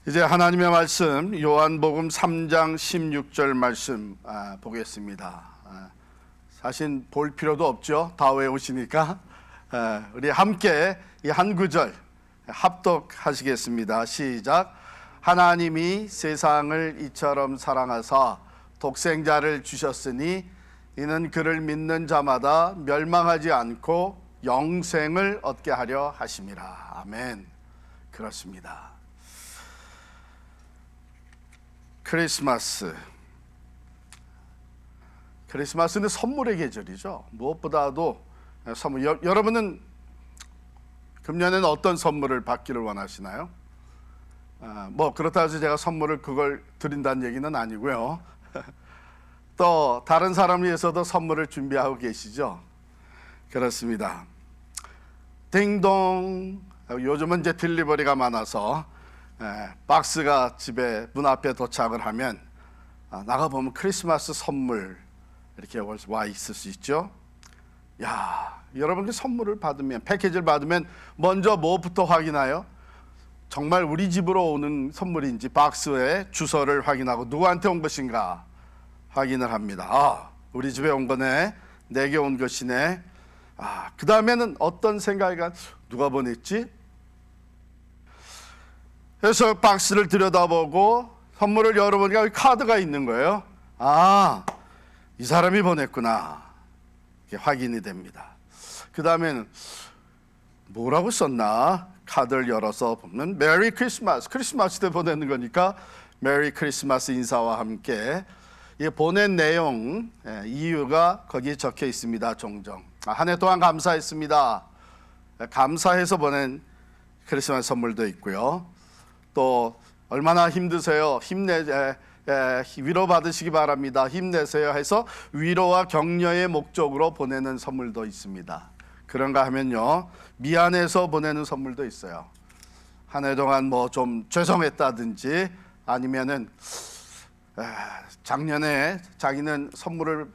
이제 하나님의 말씀 요한복음 3장 16절 말씀 보겠습니다. 사실 볼 필요도 없죠. 다 외우시니까 우리 함께 이 한 구절 합독하시겠습니다. 시작. 하나님이 세상을 이처럼 사랑하사 독생자를 주셨으니 이는 그를 믿는 자마다 멸망하지 않고 영생을 얻게 하려 하심이라. 아멘. 그렇습니다. 크리스마스는 선물의 계절이죠. 무엇보다도 선물. 여러분은 금년에는 어떤 선물을 받기를 원하시나요? 그렇다고 해서 제가 선물을 그걸 드린다는 얘기는 아니고요. 또 다른 사람을 위해서도 선물을 준비하고 계시죠. 그렇습니다. 딩동. 요즘은 이제 딜리버리가 많아서 박스가 집에 문 앞에 도착을 하면 나가보면 크리스마스 선물 이렇게 와 있을 수 있죠. 야, 여러분들 선물을 받으면, 패키지를 받으면 먼저 뭐부터 확인해요? 정말 우리 집으로 오는 선물인지 박스의 주소를 확인하고 누구한테 온 것인가 확인을 합니다. 우리 집에 온 거네, 내게 온 것이네. 그 다음에는 어떤 생각이 누가 보냈지? 그래서 박스를 들여다보고 선물을 열어보니까 여기 카드가 있는 거예요. 이 사람이 보냈구나. 이게 확인이 됩니다. 그 다음에는 뭐라고 썼나? 카드를 열어서 보면 메리 크리스마스, 크리스마스 때 보내는 거니까 메리 크리스마스 인사와 함께 이 보낸 내용, 이유가 거기에 적혀 있습니다. 종종 한 해 동안 감사했습니다. 감사해서 보낸 크리스마스 선물도 있고요. 또 얼마나 힘드세요? 위로 받으시기 바랍니다. 힘내세요 해서 위로와 격려의 목적으로 보내는 선물도 있습니다. 그런가 하면요, 미안해서 보내는 선물도 있어요. 한 해 동안 좀 죄송했다든지 아니면은 작년에 자기는 선물을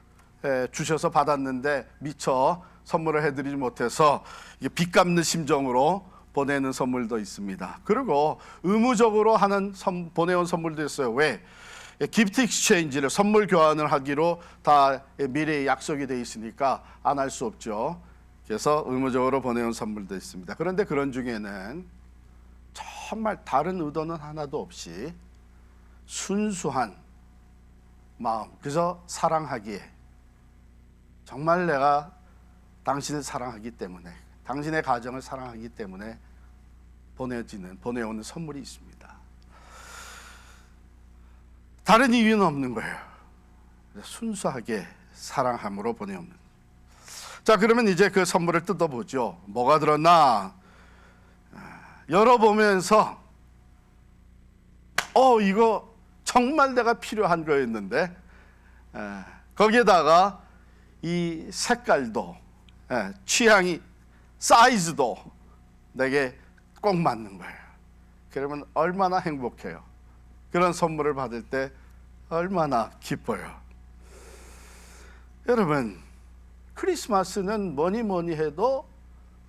주셔서 받았는데 미처 선물을 해드리지 못해서 빚 갚는 심정으로 보내는 선물도 있습니다. 그리고 의무적으로 보내온 선물도 있어요. 왜? 기프트 익스체인지를, 선물 교환을 하기로 다 미리 약속이 돼 있으니까 안 할 수 없죠. 그래서 의무적으로 보내온 선물도 있습니다. 그런데 그런 중에는 정말 다른 의도는 하나도 없이 순수한 마음, 그래서 사랑하기에, 정말 내가 당신을 사랑하기 때문에, 당신의 가정을 사랑하기 때문에 보내오는 선물이 있습니다. 다른 이유는 없는 거예요. 순수하게 사랑함으로 보내오는. 자, 그러면 이제 그 선물을 뜯어보죠. 뭐가 들었나? 열어보면서 이거 정말 내가 필요한 거였는데, 거기에다가 이 색깔도, 취향이, 사이즈도 내게 꼭 맞는 거예요. 그러면 얼마나 행복해요. 그런 선물을 받을 때 얼마나 기뻐요. 여러분, 크리스마스는 뭐니 해도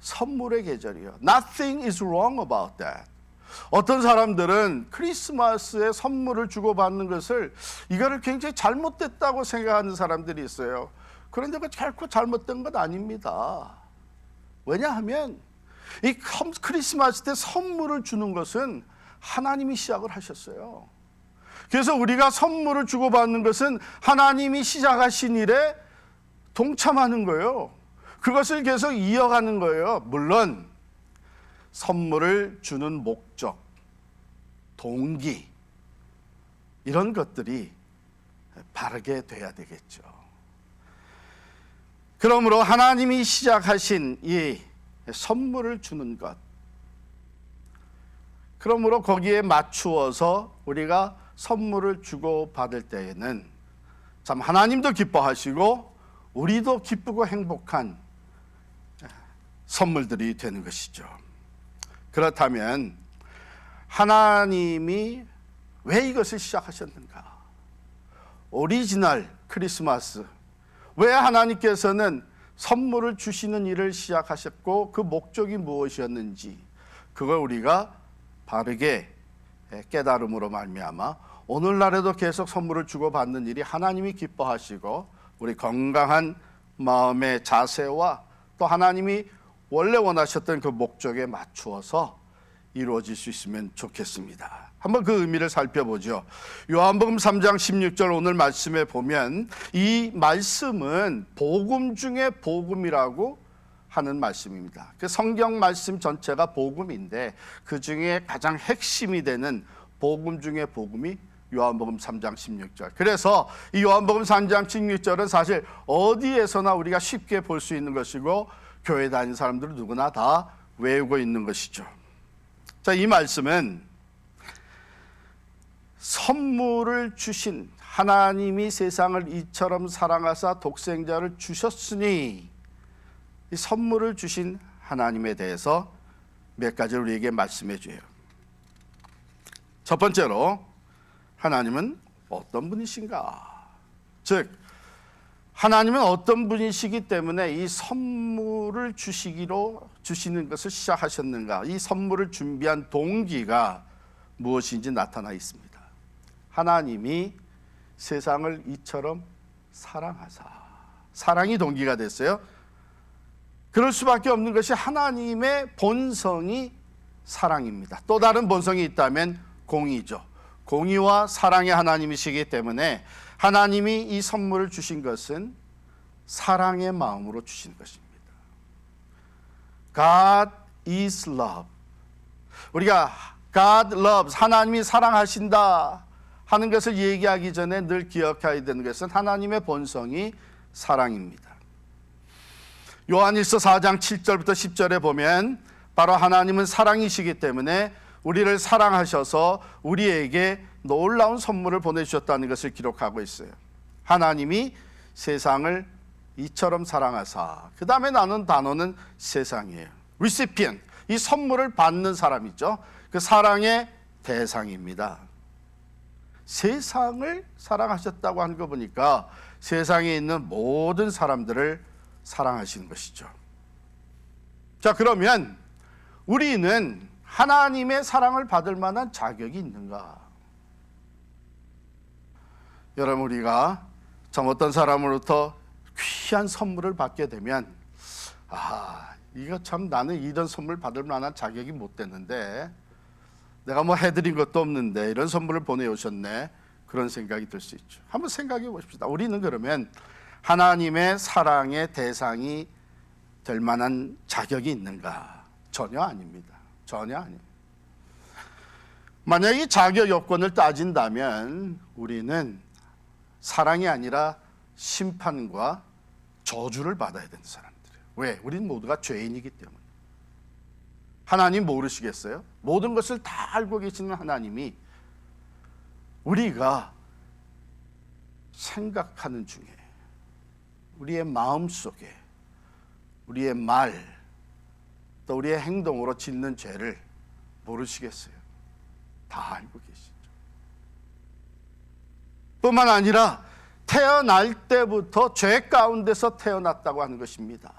선물의 계절이에요. Nothing is wrong about that. 어떤 사람들은 크리스마스에 선물을 주고받는 것을, 이거를 굉장히 잘못됐다고 생각하는 사람들이 있어요. 그런데 그 결코 잘못된 건 아닙니다. 왜냐하면 이 크리스마스 때 선물을 주는 것은 하나님이 시작을 하셨어요. 그래서 우리가 선물을 주고받는 것은 하나님이 시작하신 일에 동참하는 거예요. 그것을 계속 이어가는 거예요. 물론 선물을 주는 목적, 동기, 이런 것들이 바르게 돼야 되겠죠. 그러므로 하나님이 시작하신 이 선물을 주는 것, 그러므로 거기에 맞추어서 우리가 선물을 주고 받을 때에는 참 하나님도 기뻐하시고 우리도 기쁘고 행복한 선물들이 되는 것이죠. 그렇다면 하나님이 왜 이것을 시작하셨는가? 오리지널 크리스마스, 왜 하나님께서는 선물을 주시는 일을 시작하셨고 그 목적이 무엇이었는지, 그걸 우리가 바르게 깨달음으로 말미암아 오늘날에도 계속 선물을 주고받는 일이 하나님이 기뻐하시고 우리 건강한 마음의 자세와 또 하나님이 원래 원하셨던 그 목적에 맞추어서 이루어질 수 있으면 좋겠습니다. 한번 그 의미를 살펴보죠. 요한복음 3장 16절 오늘 말씀에 보면 이 말씀은 복음 중에 복음이라고 하는 말씀입니다. 그 성경 말씀 전체가 복음인데 그 중에 가장 핵심이 되는 복음 중에 복음이 요한복음 3장 16절. 그래서 이 요한복음 3장 16절은 사실 어디에서나 우리가 쉽게 볼 수 있는 것이고 교회 다니는 사람들은 누구나 다 외우고 있는 것이죠. 자, 이 말씀은 선물을 주신 하나님이 세상을 이처럼 사랑하사 독생자를 주셨으니 이 선물을 주신 하나님에 대해서 몇 가지를 우리에게 말씀해 줘요. 첫 번째로 하나님은 어떤 분이신가? 즉 하나님은 어떤 분이시기 때문에 이 선물을 주시는 것을 시작하셨는가? 이 선물을 준비한 동기가 무엇인지 나타나 있습니다. 하나님이 세상을 이처럼 사랑하사, 사랑이 동기가 됐어요. 그럴 수밖에 없는 것이 하나님의 본성이 사랑입니다. 또 다른 본성이 있다면 공의죠. 공의와 사랑의 하나님이시기 때문에 하나님이 이 선물을 주신 것은 사랑의 마음으로 주신 것입니다. God is love. 우리가 God loves, 하나님이 사랑하신다 하는 것을 얘기하기 전에 늘 기억해야 되는 것은 하나님의 본성이 사랑입니다. 요한일서 4장 7절부터 10절에 보면 바로 하나님은 사랑이시기 때문에 우리를 사랑하셔서 우리에게 놀라운 선물을 보내주셨다는 것을 기록하고 있어요. 하나님이 세상을 이처럼 사랑하사, 그 다음에 나눈 단어는 세상이에요. recipient, 이 선물을 받는 사람이죠. 그 사랑의 대상입니다. 세상을 사랑하셨다고 하는 거 보니까 세상에 있는 모든 사람들을 사랑하시는 것이죠. 자, 그러면 우리는 하나님의 사랑을 받을 만한 자격이 있는가? 여러분, 우리가 참 어떤 사람으로부터 귀한 선물을 받게 되면 이거 참 나는 이런 선물 받을 만한 자격이 못 되는데, 내가 뭐 해드린 것도 없는데 이런 선물을 보내오셨네, 그런 생각이 들 수 있죠. 한번 생각해 보십시다. 우리는 그러면 하나님의 사랑의 대상이 될 만한 자격이 있는가? 전혀 아닙니다. 전혀 아닙니다. 만약 이 자격 요건을 따진다면 우리는 사랑이 아니라 심판과 저주를 받아야 되는 사람들이에요. 왜? 우리는 모두가 죄인이기 때문에. 하나님 모르시겠어요? 모든 것을 다 알고 계시는 하나님이 우리가 생각하는 중에, 우리의 마음 속에, 우리의 말, 또 우리의 행동으로 짓는 죄를 모르시겠어요? 다 알고 계시죠. 뿐만 아니라 태어날 때부터 죄 가운데서 태어났다고 하는 것입니다.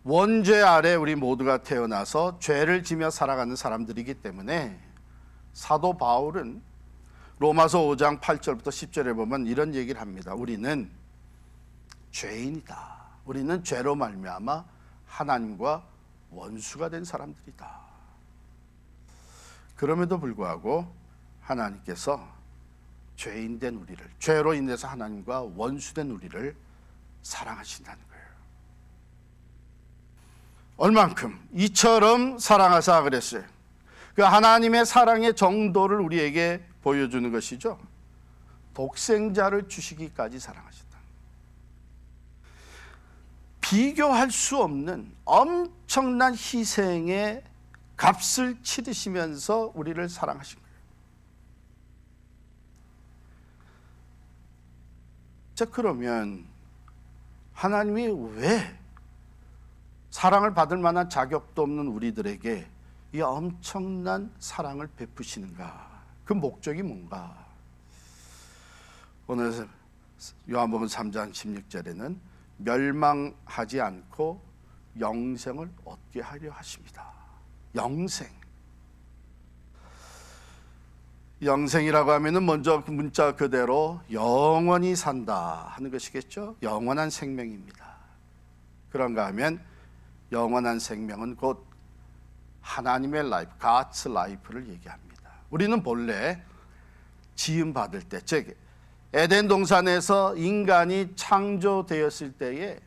원죄 아래 우리 모두가 태어나서 죄를 지며 살아가는 사람들이기 때문에 사도 바울은 로마서 5장 8절부터 10절에 보면 이런 얘기를 합니다. 우리는 죄인이다. 우리는 죄로 말미암아 하나님과 원수가 된 사람들이다. 그럼에도 불구하고 하나님께서 죄인된 우리를, 죄로 인해서 하나님과 원수된 우리를 사랑하신다는 거예요. 얼만큼? 이처럼 사랑하사 그랬어요. 그 하나님의 사랑의 정도를 우리에게 보여주는 것이죠. 독생자를 주시기까지 사랑하셨다. 비교할 수 없는 엄청난 희생의 값을 치르시면서 우리를 사랑하신 거예요. 자, 그러면 하나님이 왜 사랑을 받을 만한 자격도 없는 우리들에게 이 엄청난 사랑을 베푸시는가? 그 목적이 뭔가? 오늘 요한복음 3장 16절에는 멸망하지 않고 영생을 얻게 하려 하십니다. 영생. 영생이라고 하면은 먼저 그 문자 그대로 영원히 산다 하는 것이겠죠. 영원한 생명입니다. 그런가 하면 영원한 생명은 곧 하나님의 라이프, God's life를 얘기합니다. 우리는 본래 지음 받을 때, 즉 에덴 동산에서 인간이 창조되었을 때에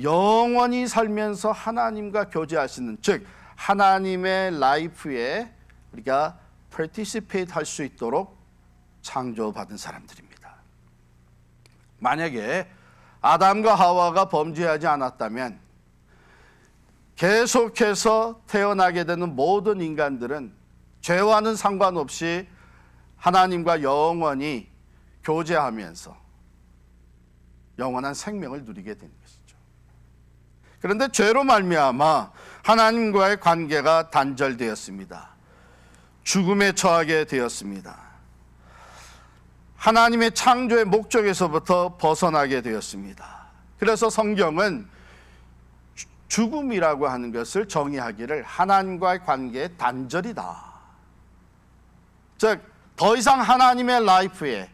영원히 살면서 하나님과 교제하시는, 즉 하나님의 라이프에 우리가 participate 할 수 있도록 창조받은 사람들입니다. 만약에 아담과 하와가 범죄하지 않았다면 계속해서 태어나게 되는 모든 인간들은 죄와는 상관없이 하나님과 영원히 교제하면서 영원한 생명을 누리게 되는 것이죠. 그런데 죄로 말미암아 하나님과의 관계가 단절되었습니다. 죽음에 처하게 되었습니다. 하나님의 창조의 목적에서부터 벗어나게 되었습니다. 그래서 성경은 죽음이라고 하는 것을 정의하기를 하나님과의 관계의 단절이다. 즉, 더 이상 하나님의 라이프에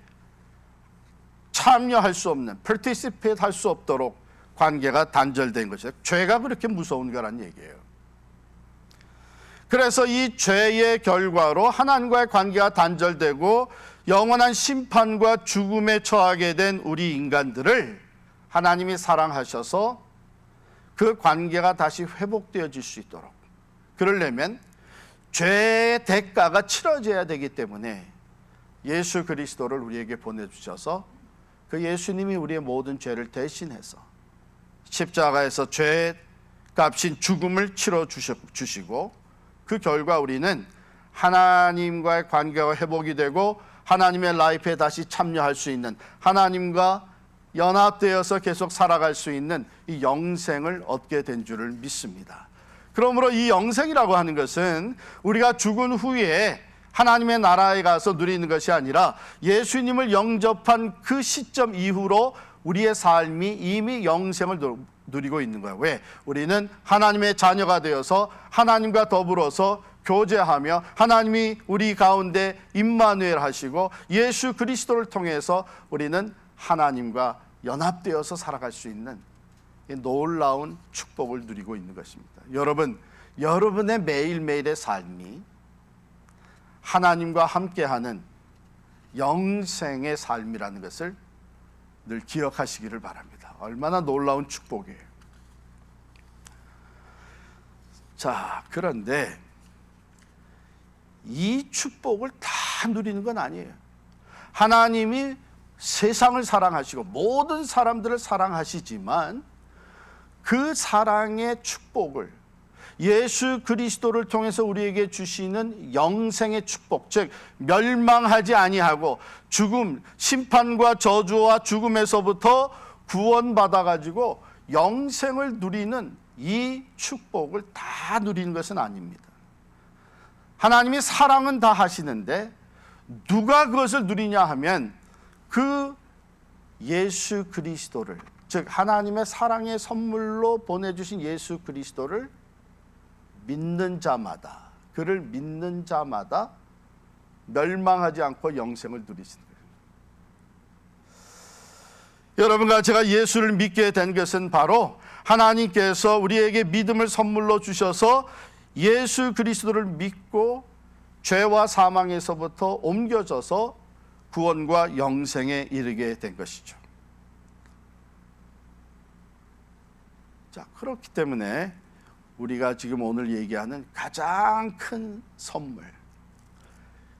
참여할 수 없는, participate 할 수 없도록 관계가 단절된 것이죠. 죄가 그렇게 무서운 거란 얘기예요. 그래서 이 죄의 결과로 하나님과의 관계가 단절되고 영원한 심판과 죽음에 처하게 된 우리 인간들을 하나님이 사랑하셔서 그 관계가 다시 회복되어질 수 있도록, 그러려면 죄의 대가가 치러져야 되기 때문에 예수 그리스도를 우리에게 보내주셔서 그 예수님이 우리의 모든 죄를 대신해서 십자가에서 죄의 값인 죽음을 치러 주시고, 그 결과 우리는 하나님과의 관계가 회복이 되고 하나님의 라이프에 다시 참여할 수 있는, 하나님과 연합되어서 계속 살아갈 수 있는 이 영생을 얻게 된 줄을 믿습니다. 그러므로 이 영생이라고 하는 것은 우리가 죽은 후에 하나님의 나라에 가서 누리는 것이 아니라 예수님을 영접한 그 시점 이후로 우리의 삶이 이미 영생을 누리고 있는 거예요. 왜? 우리는 하나님의 자녀가 되어서 하나님과 더불어서 교제하며 하나님이 우리 가운데 임마누엘 하시고 예수 그리스도를 통해서 우리는 하나님과 연합되어서 살아갈 수 있는 놀라운 축복을 누리고 있는 것입니다. 여러분, 여러분의 매일매일의 삶이 하나님과 함께하는 영생의 삶이라는 것을 늘 기억하시기를 바랍니다. 얼마나 놀라운 축복이에요. 자, 그런데 이 축복을 다 누리는 건 아니에요. 하나님이 세상을 사랑하시고 모든 사람들을 사랑하시지만 그 사랑의 축복을 예수 그리스도를 통해서 우리에게 주시는 영생의 축복, 즉 멸망하지 아니하고 죽음, 심판과 저주와 죽음에서부터 구원받아 가지고 영생을 누리는 이 축복을 다 누리는 것은 아닙니다. 하나님이 사랑은 다 하시는데 누가 그것을 누리냐 하면 그 예수 그리스도를, 즉 하나님의 사랑의 선물로 보내주신 예수 그리스도를 믿는 자마다, 그를 믿는 자마다 멸망하지 않고 영생을 누리시는 거예요. 여러분과 제가 예수를 믿게 된 것은 바로 하나님께서 우리에게 믿음을 선물로 주셔서 예수 그리스도를 믿고 죄와 사망에서부터 옮겨져서 구원과 영생에 이르게 된 것이죠. 자, 그렇기 때문에 우리가 지금 오늘 얘기하는 가장 큰 선물,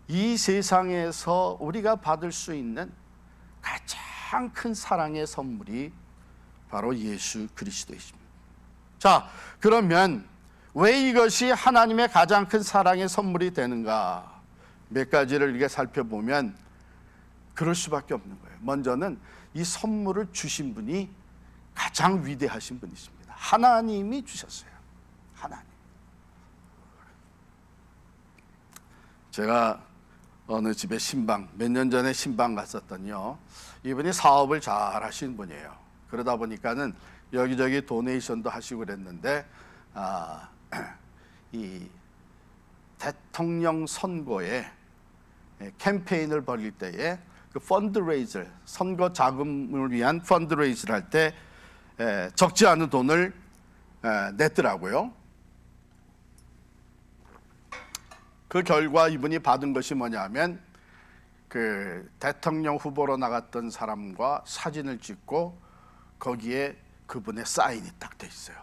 이 세상에서 우리가 받을 수 있는 가장 큰 사랑의 선물이 바로 예수 그리스도이십니다. 자, 그러면 왜 이것이 하나님의 가장 큰 사랑의 선물이 되는가? 몇 가지를 이렇게 살펴보면 그럴 수밖에 없는 거예요. 먼저는 이 선물을 주신 분이 가장 위대하신 분이십니다. 하나님이 주셨어요. 하나님. 제가 어느 집에 신방, 몇 년 전에 신방 갔었더니요, 이분이 사업을 잘 하시는 분이에요. 그러다 보니까는 여기저기 도네이션도 하시고 그랬는데 이 대통령 선거에 캠페인을 벌일 때에 그 펀드레이저, 선거 자금을 위한 펀드레이저를 할 때 적지 않은 돈을 냈더라고요. 그 결과 이분이 받은 것이 뭐냐면 그 대통령 후보로 나갔던 사람과 사진을 찍고 거기에 그분의 사인이 딱 돼 있어요.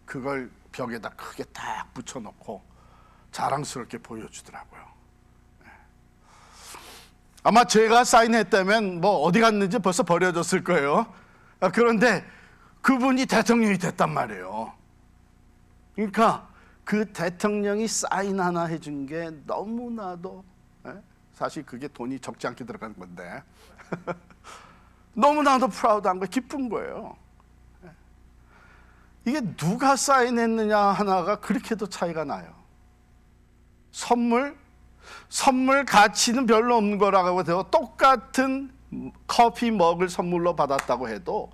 그걸 벽에다 크게 딱 붙여놓고 자랑스럽게 보여주더라고요. 아마 제가 사인했다면 뭐 어디 갔는지 벌써 버려졌을 거예요. 그런데 그분이 대통령이 됐단 말이에요. 그러니까 그 대통령이 사인 하나 해준 게 너무나도, 사실 그게 돈이 적지 않게 들어간 건데 너무나도 프라우드한 거, 기쁜 거예요. 이게 누가 사인했느냐 하나가 그렇게도 차이가 나요. 선물 가치는 별로 없는 거라고 해도 똑같은 커피 머그를 선물로 받았다고 해도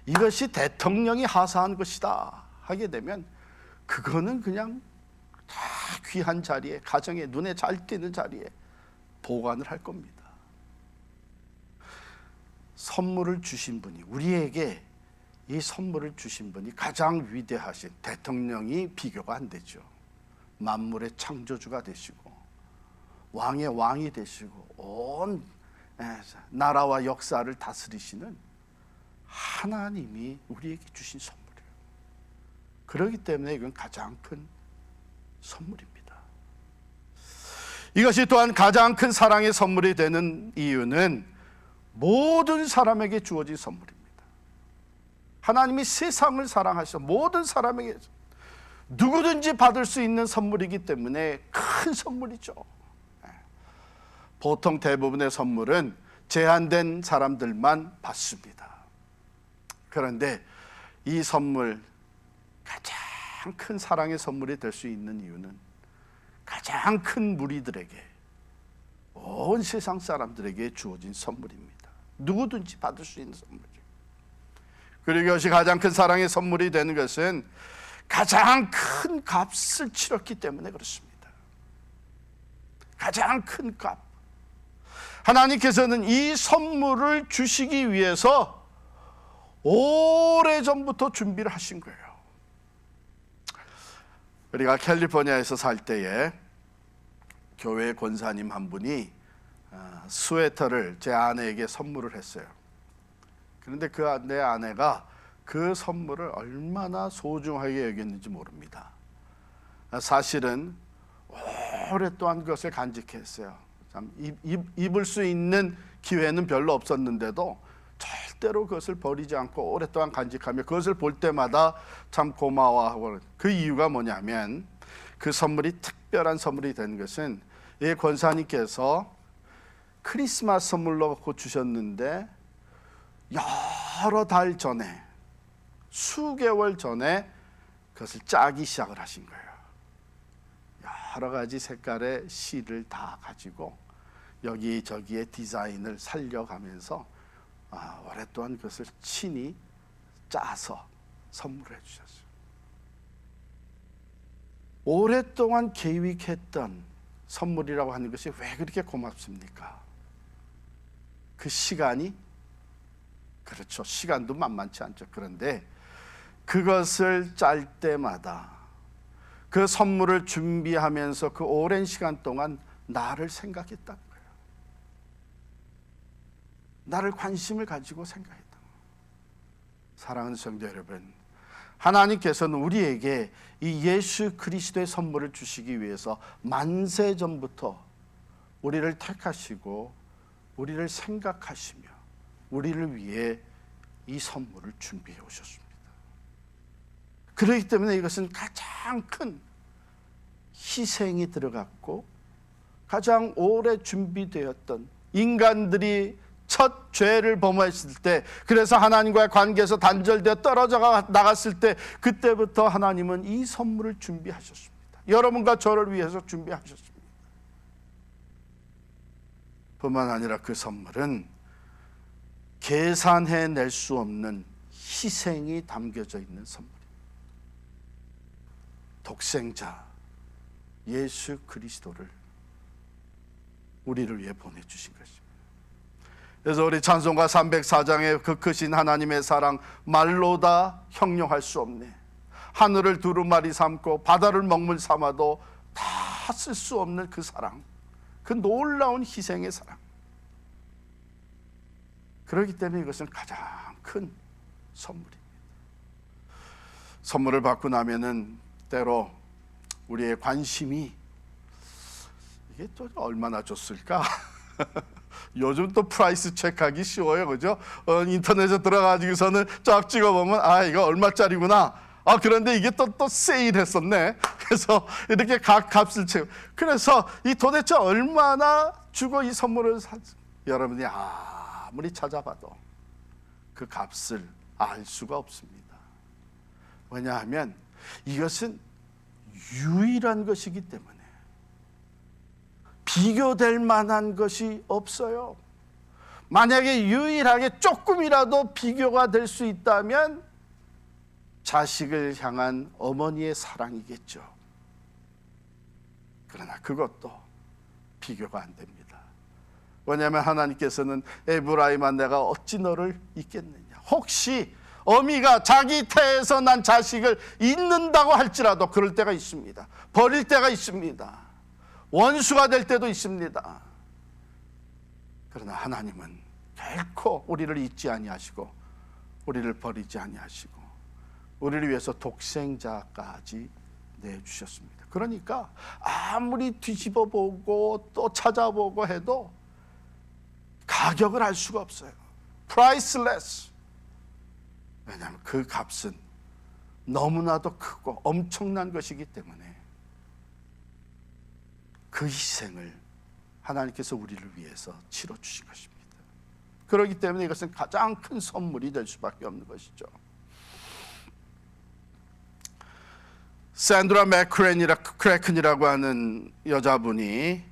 이것이 대통령이 하사한 것이다 하게 되면 그거는 그냥 다 귀한 자리에, 가정에 눈에 잘 띄는 자리에 보관을 할 겁니다. 선물을 주신 분이, 우리에게 이 선물을 주신 분이 가장 위대하신 대통령이 비교가 안 되죠. 만물의 창조주가 되시고 왕의 왕이 되시고 온 나라와 역사를 다스리시는 하나님이 우리에게 주신 선물이에요. 그렇기 때문에 이건 가장 큰 선물입니다. 이것이 또한 가장 큰 사랑의 선물이 되는 이유는 모든 사람에게 주어진 선물입니다. 하나님이 세상을 사랑하셔 모든 사람에게 누구든지 받을 수 있는 선물이기 때문에 큰 선물이죠. 보통 대부분의 선물은 제한된 사람들만 받습니다. 그런데 이 선물, 가장 큰 사랑의 선물이 될 수 있는 이유는 가장 큰 무리들에게, 온 세상 사람들에게 주어진 선물입니다. 누구든지 받을 수 있는 선물이죠. 그리고 이것이 가장 큰 사랑의 선물이 되는 것은 가장 큰 값을 치렀기 때문에 그렇습니다. 가장 큰 값. 하나님께서는 이 선물을 주시기 위해서 오래전부터 준비를 하신 거예요. 우리가 캘리포니아에서 살 때에 교회 권사님 한 분이 스웨터를 제 아내에게 선물을 했어요. 그런데 내 아내가 그 선물을 얼마나 소중하게 여겼는지 모릅니다. 사실은 오랫동안 그것을 간직했어요. 참 입을 수 있는 기회는 별로 없었는데도 절대로 그것을 버리지 않고 오랫동안 간직하며 그것을 볼 때마다 참 고마워하고, 그 이유가 뭐냐면 그 선물이 특별한 선물이 된 것은 이 권사님께서 크리스마스 선물로 주셨는데 여러 달 전에, 수개월 전에 그것을 짜기 시작을 하신 거예요. 여러 가지 색깔의 실을 다 가지고 여기저기에 디자인을 살려가면서 오랫동안 그것을 친히 짜서 선물해 주셨어요. 오랫동안 계획했던 선물이라고 하는 것이 왜 그렇게 고맙습니까? 그 시간이, 그렇죠, 시간도 만만치 않죠. 그런데 그것을 짤 때마다, 그 선물을 준비하면서 그 오랜 시간 동안 나를 생각했다는 거예요. 나를 관심을 가지고 생각했다. 사랑하는 성도 여러분, 하나님께서는 우리에게 이 예수 그리스도의 선물을 주시기 위해서 만세 전부터 우리를 택하시고 우리를 생각하시며 우리를 위해 이 선물을 준비해 오셨습니다. 그렇기 때문에 이것은 가장 큰 희생이 들어갔고 가장 오래 준비되었던, 인간들이 첫 죄를 범했을 때, 그래서 하나님과의 관계에서 단절되어 떨어져 나갔을 때, 그때부터 하나님은 이 선물을 준비하셨습니다. 여러분과 저를 위해서 준비하셨습니다. 뿐만 아니라 그 선물은 계산해낼 수 없는 희생이 담겨져 있는 선물입니다. 독생자 예수 그리스도를 우리를 위해 보내주신 것입니다. 그래서 우리 찬송가 304장에 그 크신 하나님의 사랑 말로 다 형용할 수 없네. 하늘을 두루마리 삼고 바다를 먹물 삼아도 다 쓸 수 없는 그 사랑, 그 놀라운 희생의 사랑. 그렇기 때문에 이것은 가장 큰 선물입니다. 선물을 받고 나면은 때로 우리의 관심이 이게 또 얼마나 줬을까? 요즘 또 프라이스 체크하기 쉬워요, 그죠? 인터넷에 들어가지고서는 쫙 찍어보면 아 이거 얼마짜리구나. 아 그런데 이게 또 세일했었네. 그래서 이렇게 각 값을 채우. 그래서 이 도대체 얼마나 주고 이 선물을 여러분이 아무리 찾아봐도 그 값을 알 수가 없습니다. 왜냐하면 이것은 유일한 것이기 때문에 비교될 만한 것이 없어요. 만약에 유일하게 조금이라도 비교가 될 수 있다면 자식을 향한 어머니의 사랑이겠죠. 그러나 그것도 비교가 안 됩니다. 왜냐하면 하나님께서는 에브라임아 내가 어찌 너를 잊겠느냐. 혹시 어미가 자기 태에서 난 자식을 잊는다고 할지라도 그럴 때가 있습니다. 버릴 때가 있습니다. 원수가 될 때도 있습니다. 그러나 하나님은 결코 우리를 잊지 아니하시고 우리를 버리지 아니하시고 우리를 위해서 독생자까지 내주셨습니다. 그러니까 아무리 뒤집어 보고 또 찾아보고 해도 가격을 알 수가 없어요. priceless. 왜냐하면 그 값은 너무나도 크고 엄청난 것이기 때문에 그 희생을 하나님께서 우리를 위해서 치러주신 것입니다. 그렇기 때문에 이것은 가장 큰 선물이 될 수밖에 없는 것이죠. 샌드라 맥크레큰이라고 하는 여자분이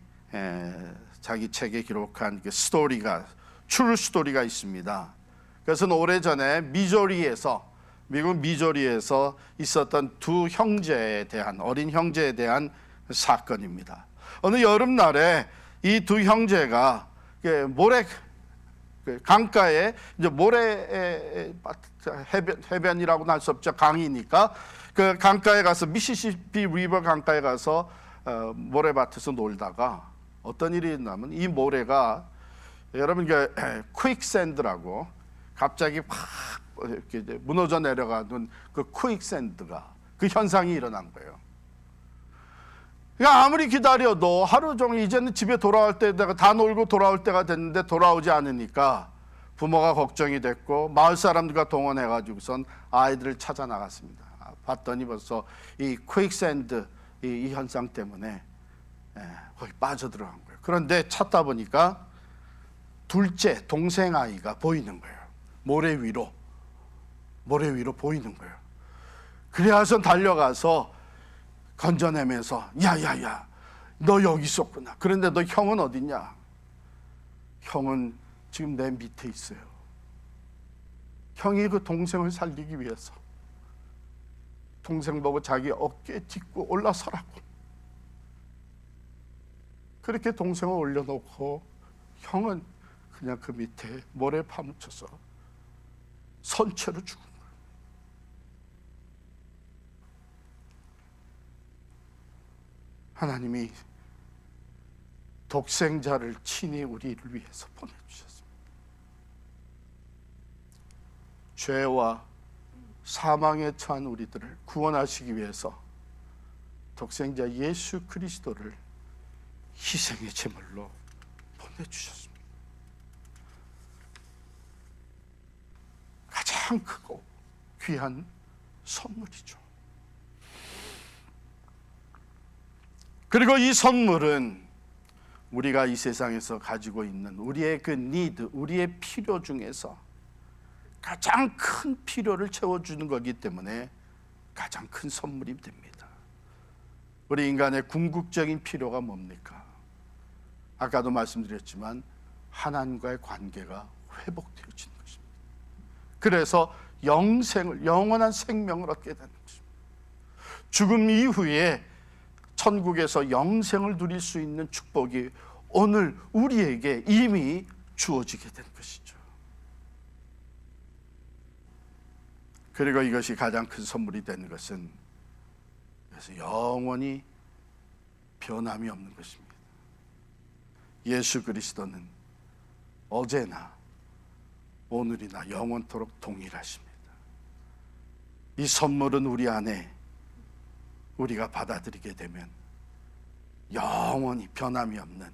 자기 책에 기록한 그 스토리가 트루 스토리가 있습니다. 그것은 오래전에 미국 미조리에서 있었던 두 형제에 대한 어린 형제에 대한 사건입니다. 어느 여름날에 이 두 형제가 모래 강가에 이제 모래 해변이라고는 할 수 없죠. 강이니까 그 강가에 가서 미시시피 리버 강가에 가서 모래밭에서 놀다가 어떤 일이 있냐면 이 모래가 여러분 퀵샌드라고 갑자기 확 이렇게 무너져 내려가는 그 퀵샌드가 그 현상이 일어난 거예요. 그러니까 아무리 기다려도 하루 종일 이제는 집에 돌아올 때가 다 놀고 돌아올 때가 됐는데 돌아오지 않으니까 부모가 걱정이 됐고 마을 사람들과 동원해가지고선 아이들을 찾아 나갔습니다. 봤더니 벌써 이 퀵샌드 이 현상 때문에 거기 빠져들어간 거예요. 그런데 찾다 보니까 둘째 동생 아이가 보이는 거예요. 모래 위로 보이는 거예요. 그래서 달려가서 건져내면서 야야야 너 여기 있었구나. 그런데 너 형은 어딨냐? 형은 지금 내 밑에 있어요. 형이 그 동생을 살리기 위해서 동생 보고 자기 어깨에 딛고 올라서라고 그렇게 동생을 올려놓고 형은 그냥 그 밑에 모래에 파묻혀서 선체로 죽은 거예요. 하나님이 독생자를 친히 우리를 위해서 보내주셨습니다. 죄와 사망에 처한 우리들을 구원하시기 위해서 독생자 예수 그리스도를 희생의 제물로 보내주셨습니다. 가장 크고 귀한 선물이죠. 그리고 이 선물은 우리가 이 세상에서 가지고 있는 우리의 그 니드, 우리의 필요 중에서 가장 큰 필요를 채워주는 거기 때문에 가장 큰 선물이 됩니다. 우리 인간의 궁극적인 필요가 뭡니까? 아까도 말씀드렸지만 하나님과의 관계가 회복되어지는 것입니다. 그래서 영원한 생명을 얻게 되는 것입니다. 죽음 이후에 천국에서 영생을 누릴 수 있는 축복이 오늘 우리에게 이미 주어지게 된 것이죠. 그리고 이것이 가장 큰 선물이 되는 것은 그래서 영원히 변함이 없는 것입니다. 예수 그리스도는 어제나 오늘이나 영원토록 동일하십니다. 이 선물은 우리 안에 우리가 받아들이게 되면 영원히 변함이 없는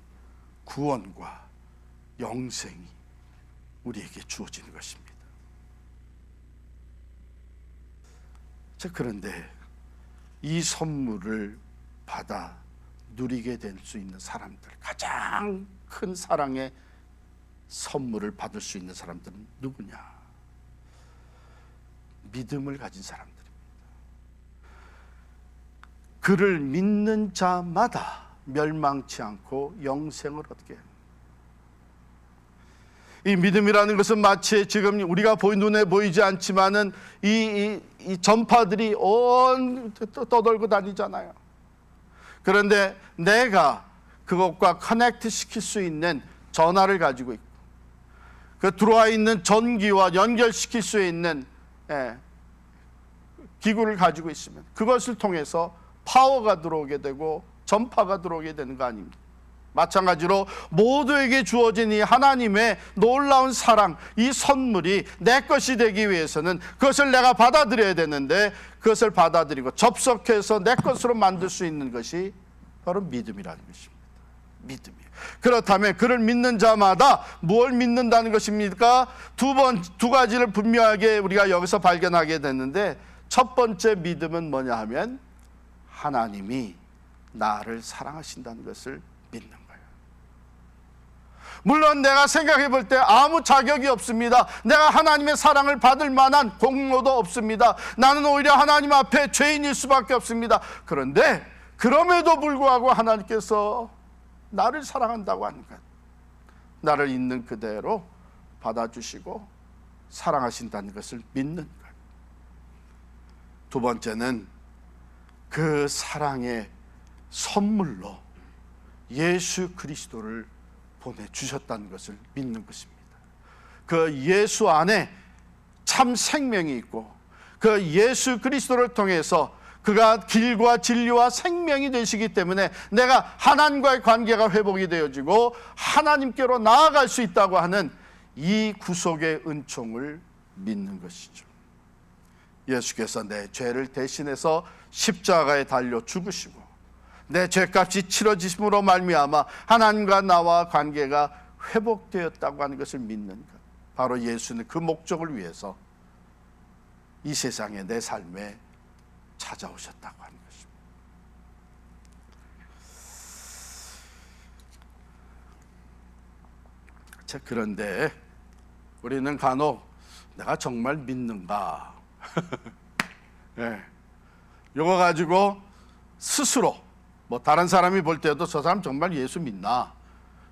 구원과 영생이 우리에게 주어지는 것입니다. 자, 그런데 이 선물을 받아 누리게 될 수 있는 사람들, 가장 큰 사랑의 선물을 받을 수 있는 사람들은 누구냐? 믿음을 가진 사람들입니다. 그를 믿는 자마다 멸망치 않고 영생을 얻게 합니다. 이 믿음이라는 것은 마치 지금 우리가 눈에 보이지 않지만은 이 전파들이 떠돌고 다니잖아요. 그런데 내가 그것과 커넥트 시킬 수 있는 전화를 가지고 있고, 그 들어와 있는 전기와 연결시킬 수 있는 기구를 가지고 있으면 그것을 통해서 파워가 들어오게 되고 전파가 들어오게 되는 거 아닙니까? 마찬가지로 모두에게 주어진 이 하나님의 놀라운 사랑, 이 선물이 내 것이 되기 위해서는 그것을 내가 받아들여야 되는데, 그것을 받아들이고 접속해서 내 것으로 만들 수 있는 것이 바로 믿음이라는 것입니다. 믿음이에요. 그렇다면 그를 믿는 자마다 뭘 믿는다는 것입니까? 두 가지를 분명하게 우리가 여기서 발견하게 됐는데, 첫 번째 믿음은 뭐냐 하면 하나님이 나를 사랑하신다는 것을 믿는 거예요. 물론 내가 생각해 볼 때 아무 자격이 없습니다. 내가 하나님의 사랑을 받을 만한 공로도 없습니다. 나는 오히려 하나님 앞에 죄인일 수밖에 없습니다. 그런데 그럼에도 불구하고 하나님께서 나를 사랑한다고 하는 것, 나를 있는 그대로 받아주시고 사랑하신다는 것을 믿는 것. 두 번째는 그 사랑의 선물로 예수 그리스도를 보내주셨다는 것을 믿는 것입니다. 그 예수 안에 참 생명이 있고, 그 예수 그리스도를 통해서 그가 길과 진리와 생명이 되시기 때문에 내가 하나님과의 관계가 회복이 되어지고 하나님께로 나아갈 수 있다고 하는 이 구속의 은총을 믿는 것이죠. 예수께서 내 죄를 대신해서 십자가에 달려 죽으시고 내 죄값이 치러지심으로 말미암아 하나님과 나와 관계가 회복되었다고 하는 것을 믿는 것, 바로 예수는 그 목적을 위해서 이 세상에 내 삶에 찾아오셨다고 하는 것입니다. 자, 그런데 우리는 간혹 내가 정말 믿는가 네. 이거 가지고 스스로 다른 사람이 볼 때도 저 사람 정말 예수 믿나?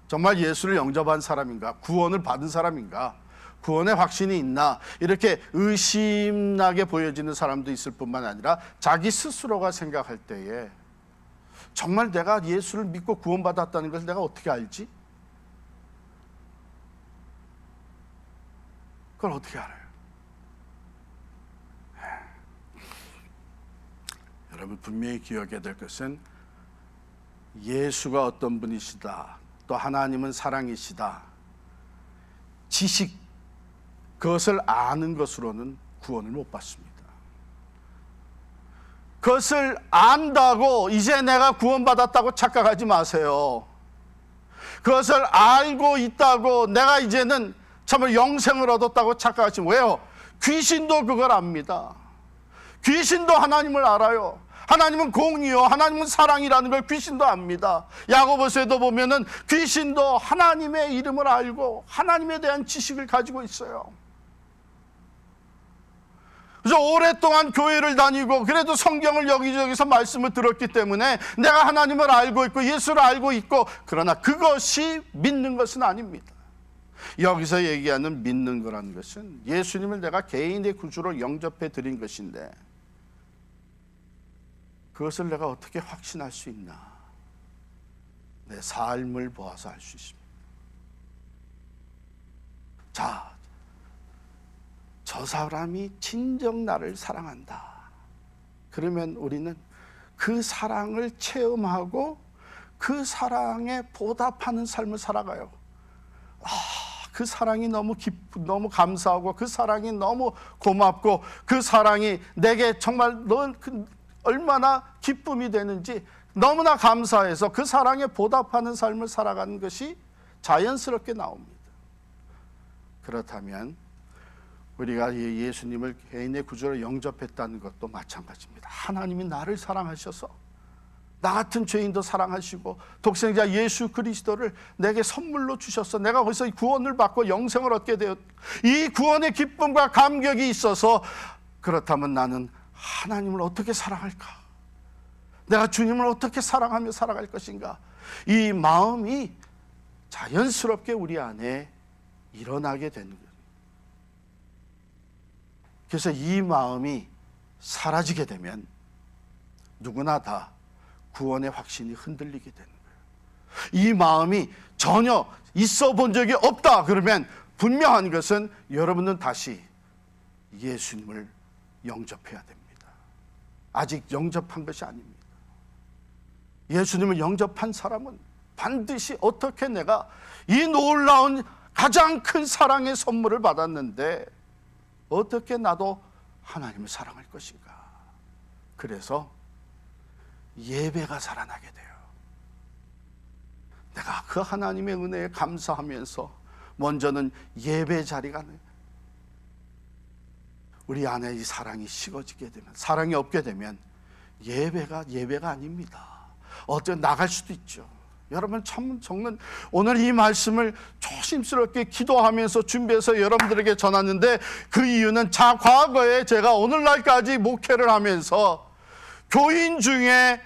정말 예수를 영접한 사람인가? 구원을 받은 사람인가? 구원의 확신이 있나? 이렇게 의심나게 보여지는 사람도 있을 뿐만 아니라 자기 스스로가 생각할 때에 정말 내가 예수를 믿고 구원받았다는 것을 내가 어떻게 알지? 그걸 어떻게 알아요? 여러분 분명히 기억해야 될 것은 예수가 어떤 분이시다, 또 하나님은 사랑이시다, 지식, 그것을 아는 것으로는 구원을 못 받습니다. 그것을 안다고 이제 내가 구원받았다고 착각하지 마세요. 그것을 알고 있다고 내가 이제는 참으로 영생을 얻었다고 착각하시면, 왜요? 귀신도 그걸 압니다. 귀신도 하나님을 알아요. 하나님은 공이요, 하나님은 사랑이라는 걸 귀신도 압니다. 야고보서에도 보면은 귀신도 하나님의 이름을 알고 하나님에 대한 지식을 가지고 있어요. 그래서 오랫동안 교회를 다니고 그래도 성경을 여기저기서 말씀을 들었기 때문에 내가 하나님을 알고 있고 예수를 알고 있고, 그러나 그것이 믿는 것은 아닙니다. 여기서 얘기하는 믿는 거라는 것은 예수님을 내가 개인의 구주로 영접해 드린 것인데 그것을 내가 어떻게 확신할 수 있나? 내 삶을 보아서 알 수 있습니다. 자, 저 사람이 진정 나를 사랑한다. 그러면 우리는 그 사랑을 체험하고 그 사랑에 보답하는 삶을 살아가요. 그 사랑이 너무 너무 감사하고 그 사랑이 너무 고맙고 그 사랑이 내게 정말 얼마나 기쁨이 되는지 너무나 감사해서 그 사랑에 보답하는 삶을 살아가는 것이 자연스럽게 나옵니다. 그렇다면 우리가 예수님을 개인의 구주로 영접했다는 것도 마찬가지입니다. 하나님이 나를 사랑하셔서 나 같은 죄인도 사랑하시고 독생자 예수 그리스도를 내게 선물로 주셔서 내가 거기서 구원을 받고 영생을 얻게 되었, 이 구원의 기쁨과 감격이 있어서 그렇다면 나는 하나님을 어떻게 사랑할까? 내가 주님을 어떻게 사랑하며 살아갈 것인가? 이 마음이 자연스럽게 우리 안에 일어나게 되는 거예요. 그래서 이 마음이 사라지게 되면 누구나 다 구원의 확신이 흔들리게 되는 거예요. 이 마음이 전혀 있어 본 적이 없다 그러면 분명한 것은 여러분은 다시 예수님을 영접해야 됩니다. 아직 영접한 것이 아닙니다. 예수님을 영접한 사람은 반드시 어떻게 내가 이 놀라운 가장 큰 사랑의 선물을 받았는데 어떻게 나도 하나님을 사랑할 것인가? 그래서 예배가 살아나게 돼요. 내가 그 하나님의 은혜에 감사하면서 먼저는 예배 자리가 우리 안에 이 사랑이 식어지게 되면, 사랑이 없게 되면 예배가 아닙니다. 어쩌면 나갈 수도 있죠. 여러분 참 정말 오늘 이 말씀을 조심스럽게 기도하면서 준비해서 여러분들에게 전하는데 그 이유는 과거에 제가 오늘날까지 목회를 하면서 교인 중에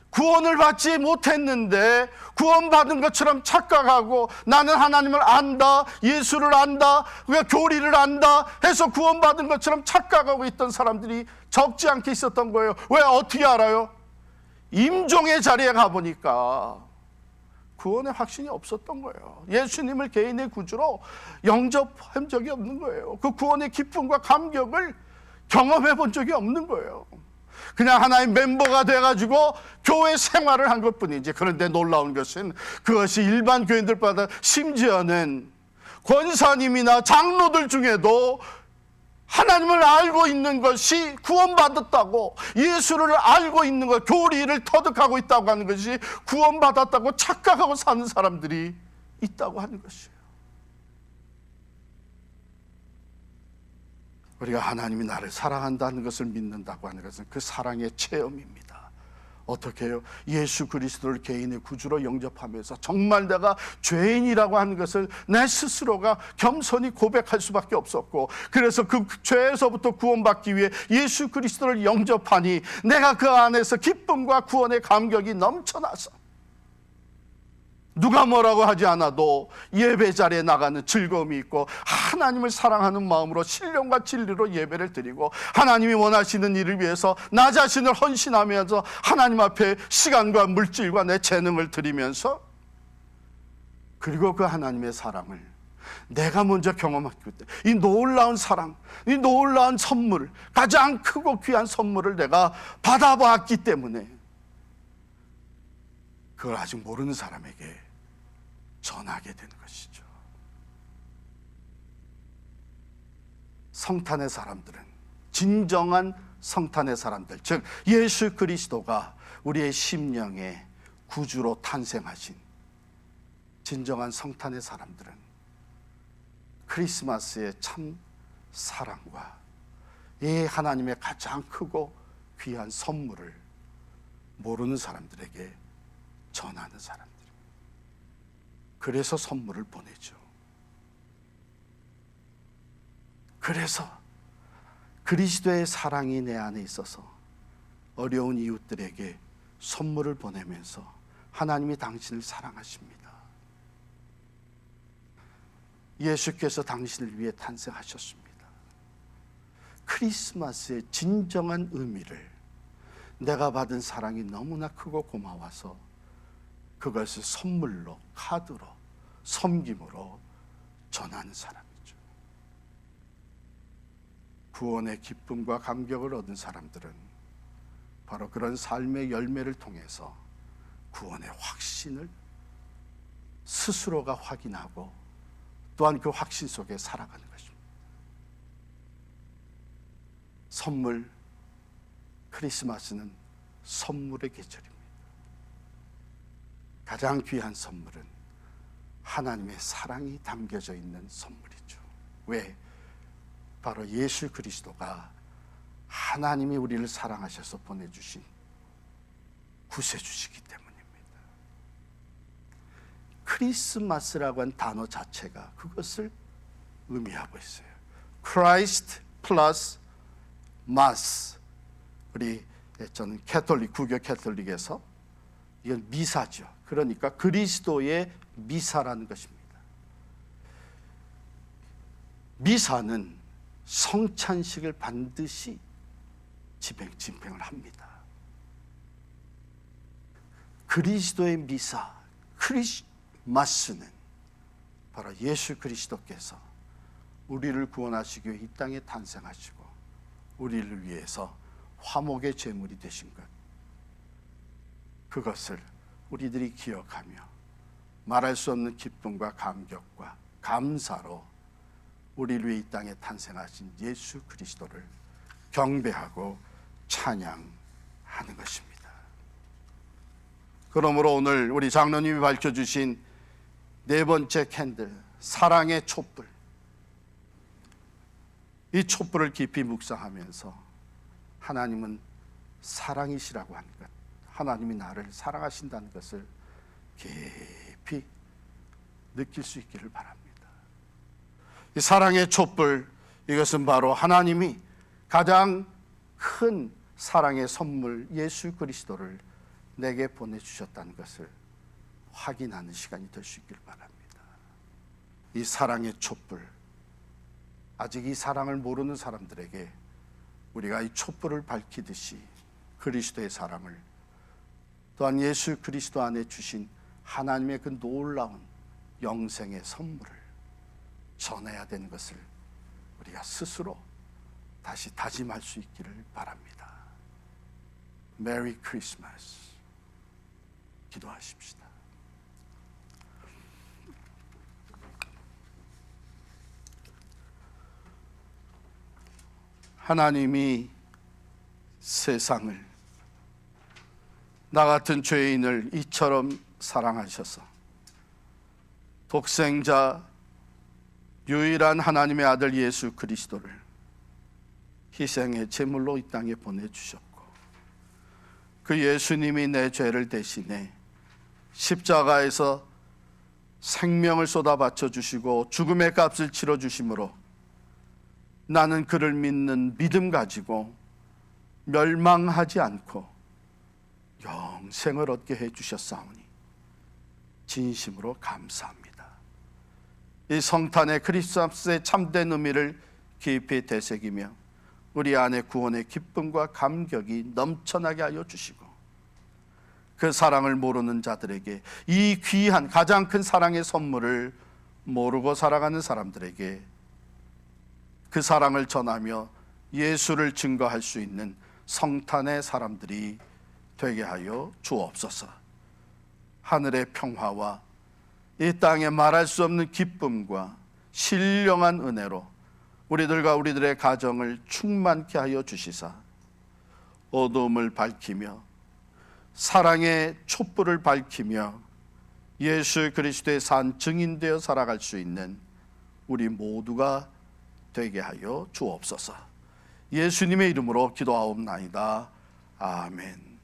구원을 받지 못했는데 구원받은 것처럼 착각하고 나는 하나님을 안다, 예수를 안다, 교리를 안다 해서 구원받은 것처럼 착각하고 있던 사람들이 적지 않게 있었던 거예요. 왜? 어떻게 알아요? 임종의 자리에 가보니까 구원의 확신이 없었던 거예요. 예수님을 개인의 구주로 영접한 적이 없는 거예요. 그 구원의 기쁨과 감격을 경험해 본 적이 없는 거예요. 그냥 하나의 멤버가 돼가지고 교회 생활을 한 것뿐이지. 그런데 놀라운 것은 그것이 일반 교인들보다 심지어는 권사님이나 장로들 중에도 하나님을 알고 있는 것이 구원받았다고, 예수를 알고 있는 것, 교리를 터득하고 있다고 하는 것이 구원받았다고 착각하고 사는 사람들이 있다고 하는 것이에요. 우리가 하나님이 나를 사랑한다는 것을 믿는다고 하는 것은 그 사랑의 체험입니다. 어떻게 해요? 예수 그리스도를 개인의 구주로 영접하면서 정말 내가 죄인이라고 하는 것을 내 스스로가 겸손히 고백할 수밖에 없었고, 그래서 그 죄에서부터 구원받기 위해 예수 그리스도를 영접하니 내가 그 안에서 기쁨과 구원의 감격이 넘쳐나서 누가 뭐라고 하지 않아도 예배 자리에 나가는 즐거움이 있고 하나님을 사랑하는 마음으로 신령과 진리로 예배를 드리고 하나님이 원하시는 일을 위해서 나 자신을 헌신하면서 하나님 앞에 시간과 물질과 내 재능을 드리면서, 그리고 그 하나님의 사랑을 내가 먼저 경험했기 때문에 이 놀라운 사랑, 이 놀라운 선물, 가장 크고 귀한 선물을 내가 받아봤기 때문에 그걸 아직 모르는 사람에게 전하게 되는 것이죠. 성탄의 사람들은, 진정한 성탄의 사람들, 즉 예수 그리스도가 우리의 심령의 구주로 탄생하신 진정한 성탄의 사람들은 크리스마스의 참 사랑과 이 하나님의 가장 크고 귀한 선물을 모르는 사람들에게 전하는 사람들. 그래서 선물을 보내죠. 그래서 그리스도의 사랑이 내 안에 있어서 어려운 이웃들에게 선물을 보내면서 하나님이 당신을 사랑하십니다. 예수께서 당신을 위해 탄생하셨습니다. 크리스마스의 진정한 의미를, 내가 받은 사랑이 너무나 크고 고마워서 그것을 선물로, 카드로, 섬김으로 전하는 사람이죠. 구원의 기쁨과 감격을 얻은 사람들은 바로 그런 삶의 열매를 통해서 구원의 확신을 스스로가 확인하고 또한 그 확신 속에 살아가는 것입니다. 선물, 크리스마스는 선물의 계절입니다. 가장 귀한 선물은 하나님의 사랑이 담겨져 있는 선물이죠. 왜? 바로 예수 그리스도가 하나님이 우리를 사랑하셔서 보내주신 구세주시기 때문입니다. 크리스마스라고 한 단어 자체가 그것을 의미하고 있어요. Christ plus Mass. 저는 캐톨릭, 구교 캐톨릭에서 이건 미사죠. 그러니까 그리스도의 미사라는 것입니다. 미사는 성찬식을 반드시 집행을 합니다. 그리스도의 미사, 크리스마스는 바로 예수 그리스도께서 우리를 구원하시기 위해 이 땅에 탄생하시고 우리를 위해서 화목의 제물이 되신 것, 그것을 우리들이 기억하며 말할 수 없는 기쁨과 감격과 감사로 우리를 위해 이 땅에 탄생하신 예수 그리스도를 경배하고 찬양하는 것입니다. 그러므로 오늘 우리 장로님이 밝혀주신 네 번째 캔들, 사랑의 촛불, 이 촛불을 깊이 묵상하면서 하나님은 사랑이시라고 하는 것, 하나님이 나를 사랑하신다는 것을 깊이 느낄 수 있기를 바랍니다. 이 사랑의 촛불, 이것은 바로 하나님이 가장 큰 사랑의 선물 예수 그리스도를 내게 보내주셨다는 것을 확인하는 시간이 될 수 있기를 바랍니다. 이 사랑의 촛불, 아직 이 사랑을 모르는 사람들에게 우리가 이 촛불을 밝히듯이 그리스도의 사랑을, 또한 예수 그리스도 안에 주신 하나님의 그 놀라운 영생의 선물을 전해야 되는 것을 우리가 스스로 다시 다짐할 수 있기를 바랍니다. 메리 크리스마스. 기도하십시다. 하나님이 세상을, 나 같은 죄인을 이처럼 사랑하셔서 독생자 유일한 하나님의 아들 예수 그리스도를 희생의 제물로 이 땅에 보내주셨고, 그 예수님이 내 죄를 대신해 십자가에서 생명을 쏟아 바쳐 주시고 죽음의 값을 치러 주심으로 나는 그를 믿는 믿음 가지고 멸망하지 않고 영생을 얻게 해주셨사오니 진심으로 감사합니다. 이 성탄의 크리스마스의 참된 의미를 깊이 되새기며 우리 안에 구원의 기쁨과 감격이 넘쳐나게 하여 주시고, 그 사랑을 모르는 자들에게, 이 귀한 가장 큰 사랑의 선물을 모르고 살아가는 사람들에게 그 사랑을 전하며 예수를 증거할 수 있는 성탄의 사람들이 되게 하여 주옵소서. 하늘의 평화와 이 땅에 말할 수 없는 기쁨과 신령한 은혜로 우리들과 우리들의 가정을 충만케 하여 주시사 어두움을 밝히며 사랑의 촛불을 밝히며 예수 그리스도의 산 증인되어 살아갈 수 있는 우리 모두가 되게 하여 주옵소서. 예수님의 이름으로 기도하옵나이다. 아멘.